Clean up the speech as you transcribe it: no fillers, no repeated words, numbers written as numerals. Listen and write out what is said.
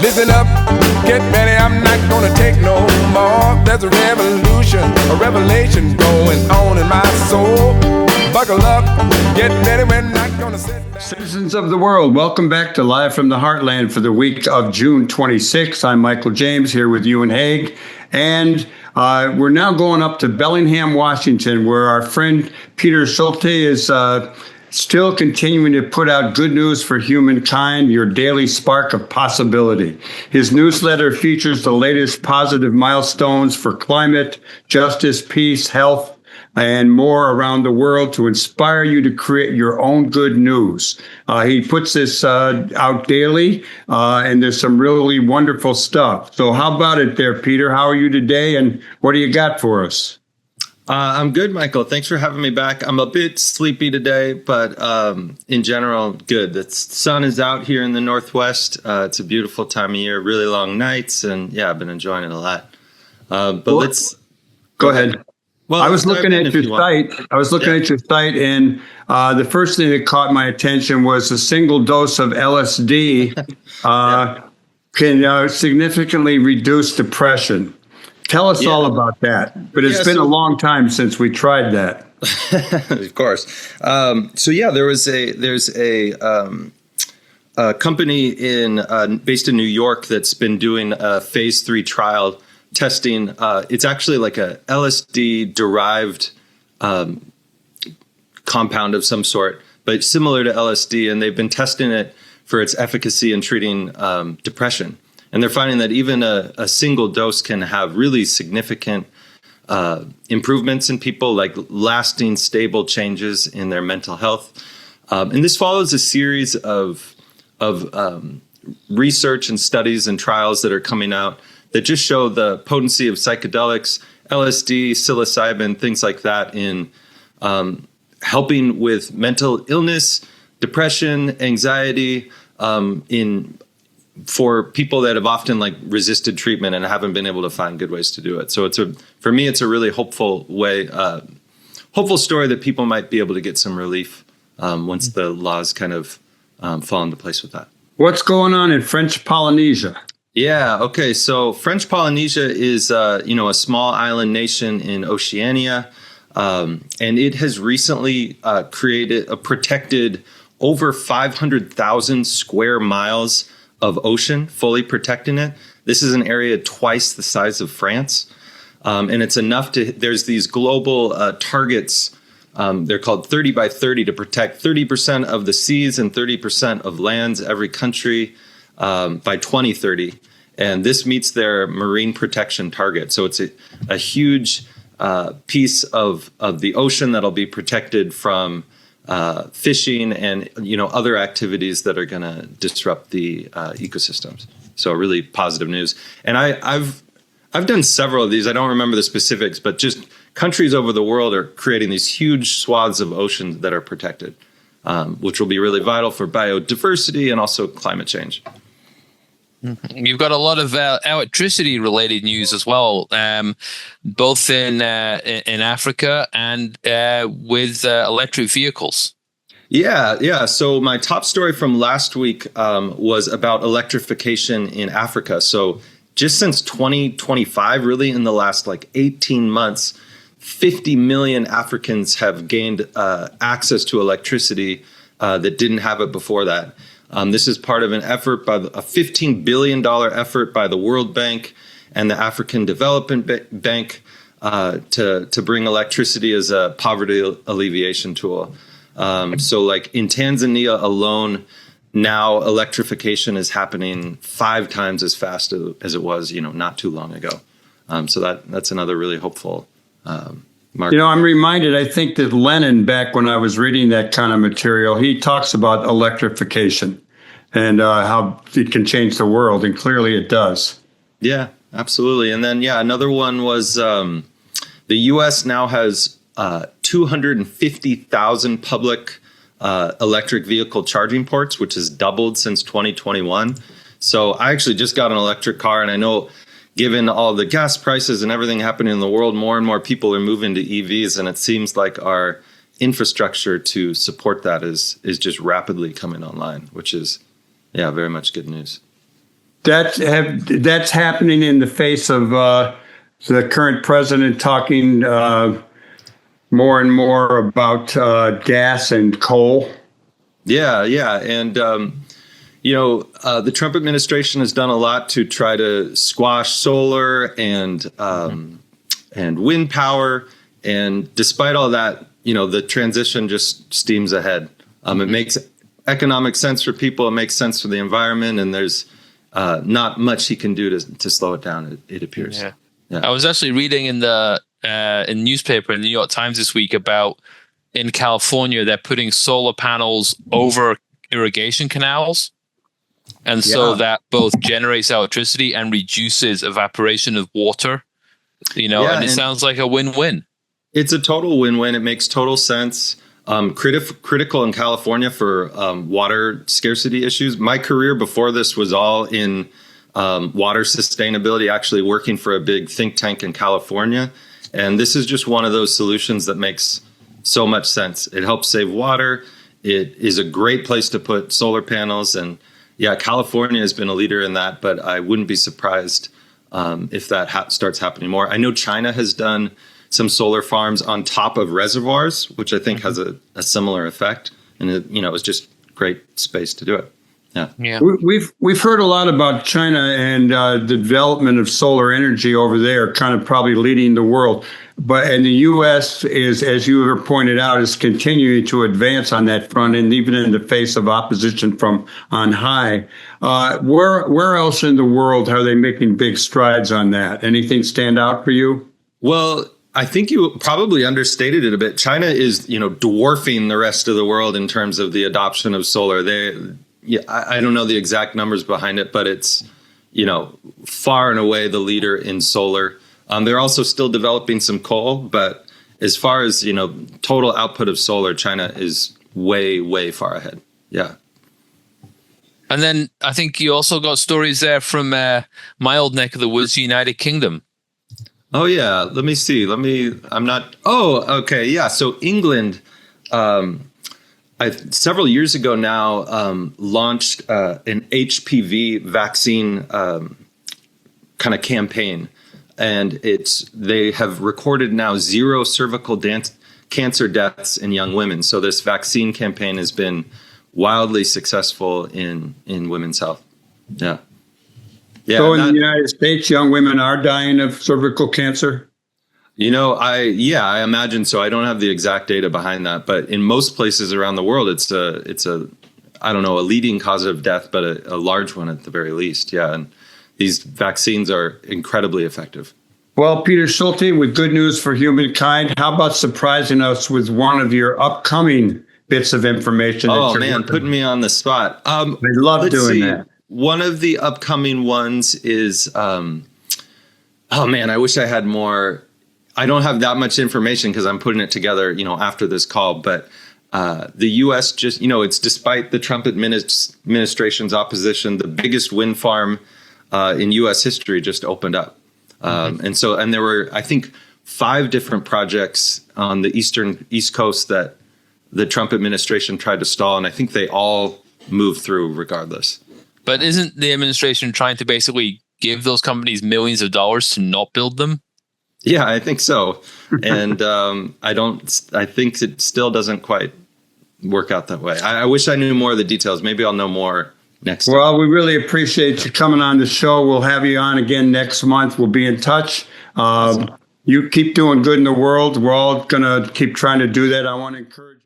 Listen up, get ready, I'm not gonna take no more. There's a revolution, a revelation going on in my soul. Buckle up, get ready, we're not gonna sit back. Citizens of the world, welcome back to Live from the Heartland for the week of June 26th. I'm Michael James here with Euan Hague, and we're now going up to Bellingham, Washington, where our friend Peter Schulte is still continuing to put out good news for humankind, your daily spark of possibility. His newsletter features the latest positive milestones for climate, justice, peace, health, and more around the world to inspire you to create your own good news. He puts this out daily, and there's some really wonderful stuff. So how about it there, Peter? How are you today, and what do you got for us? I'm good, Michael. Thanks for having me back. I'm a bit sleepy today, but in general, good. The sun is out here in the Northwest. It's a beautiful time of year, really long nights, and yeah, I've been enjoying it a lot. Let's go ahead. Well, I was looking at your site. At your site, and the first thing that caught my attention was a single dose of LSD can significantly reduce depression. Tell us all about that. But it's been a long time since we tried that. Of course. There's a company based in New York that's been doing a phase 3 trial testing. It's actually like a LSD derived compound of some sort, but similar to LSD. And they've been testing it for its efficacy in treating depression. And they're finding that even a single dose can have really significant improvements in people, like lasting, stable changes in their mental health. And this follows a series of research and studies and trials that are coming out that just show the potency of psychedelics, LSD, psilocybin, things like that in helping with mental illness, depression, anxiety, for people that have often resisted treatment and haven't been able to find good ways to do it. So for me, it's a really hopeful story that people might be able to get some relief once the laws kind of fall into place with that. What's going on in French Polynesia? Yeah. Okay. So French Polynesia is, a small island nation in Oceania. And it has recently protected over 500,000 square miles of ocean, fully protecting it. This is an area twice the size of France. And it's enough there's these global targets. They're called 30 by 30 to protect 30% of the seas and 30% of lands, every country, by 2030. And this meets their marine protection target. So it's a huge piece of the ocean that'll be protected from fishing and other activities that are going to disrupt the ecosystems. So really positive news. And I've done several of these. I don't remember the specifics, but just countries over the world are creating these huge swaths of ocean that are protected, which will be really vital for biodiversity and also climate change. You've got a lot of electricity-related news as well, both in Africa and with electric vehicles. Yeah. So my top story from last week was about electrification in Africa. So just since 2025, really in the last 18 months, 50 million Africans have gained access to electricity that didn't have it before that. This is part of an effort by a $15 billion effort by the World Bank and the African Development Bank to bring electricity as a poverty alleviation tool. So in Tanzania alone, now electrification is happening 5 times as fast as it was, not too long ago. So that's another really hopeful mark. I'm reminded, I think that Lenin, back when I was reading that kind of material, he talks about electrification and how it can change the world. And clearly it does. Yeah, absolutely. And then, another one was the U.S. now has 250,000 public electric vehicle charging ports, which has doubled since 2021. So I actually just got an electric car, and I know given all the gas prices and everything happening in the world, more and more people are moving to EVs, and it seems like our infrastructure to support that is just rapidly coming online, which is, very much good news. that's happening in the face of the current president talking more and more about gas and coal. Yeah. And, the Trump administration has done a lot to try to squash solar and wind power. And despite all that, the transition just steams ahead. It makes economic sense for people. It makes sense for the environment. And there's not much he can do to slow it down, it appears. Yeah. I was actually reading in the newspaper in the New York Times this week about in California, they're putting solar panels over irrigation canals. And so that both generates electricity and reduces evaporation of water, and it sounds like a win-win. It's a total win-win. It makes total sense. Critical in California for water scarcity issues. My career before this was all in water sustainability, actually working for a big think tank in California. And this is just one of those solutions that makes so much sense. It helps save water. It is a great place to put solar panels. And California has been a leader in that, but I wouldn't be surprised if that starts happening more. I know China has done some solar farms on top of reservoirs, which I think has a similar effect. And it's just great space to do it. Yeah. We've heard a lot about China and the development of solar energy over there, kind of probably leading the world. And the U.S. is, as you have pointed out, is continuing to advance on that front, and even in the face of opposition from on high. Where else in the world are they making big strides on that? Anything stand out for you? Well, I think you probably understated it a bit. China is, dwarfing the rest of the world in terms of the adoption of solar. I don't know the exact numbers behind it, but it's, far and away the leader in solar. They're also still developing some coal, but as far as, total output of solar, China is way, way far ahead. Yeah. And then I think you also got stories there from my old neck of the woods, United Kingdom. Oh, yeah. Let me see. Okay. Yeah. So England, several years ago now, launched an HPV vaccine kind of campaign. And they have recorded now 0 cervical cancer deaths in young women. So this vaccine campaign has been wildly successful in women's health. Yeah. So in the United States, young women are dying of cervical cancer? I imagine so. I don't have the exact data behind that, but in most places around the world, it's a leading cause of death, but a large one at the very least. Yeah. And these vaccines are incredibly effective. Well, Peter Schulte, with good news for humankind, how about surprising us with one of your upcoming bits of information? Putting me on the spot. I love doing that. One of the upcoming ones is, I wish I had more. I don't have that much information because I'm putting it together, after this call. But the U.S. just, it's despite the Trump administration's opposition, the biggest wind farm in U.S. history just opened up. And there were, I think, 5 different projects on the East Coast that the Trump administration tried to stall. And I think they all moved through regardless. But isn't the administration trying to basically give those companies millions of dollars to not build them? Yeah, I think so. And I think it still doesn't quite work out that way. I wish I knew more of the details. Maybe I'll know more next time. Well, we really appreciate you coming on the show. We'll have you on again next month. We'll be in touch. You keep doing good in the world. We're all going to keep trying to do that. I want to encourage you.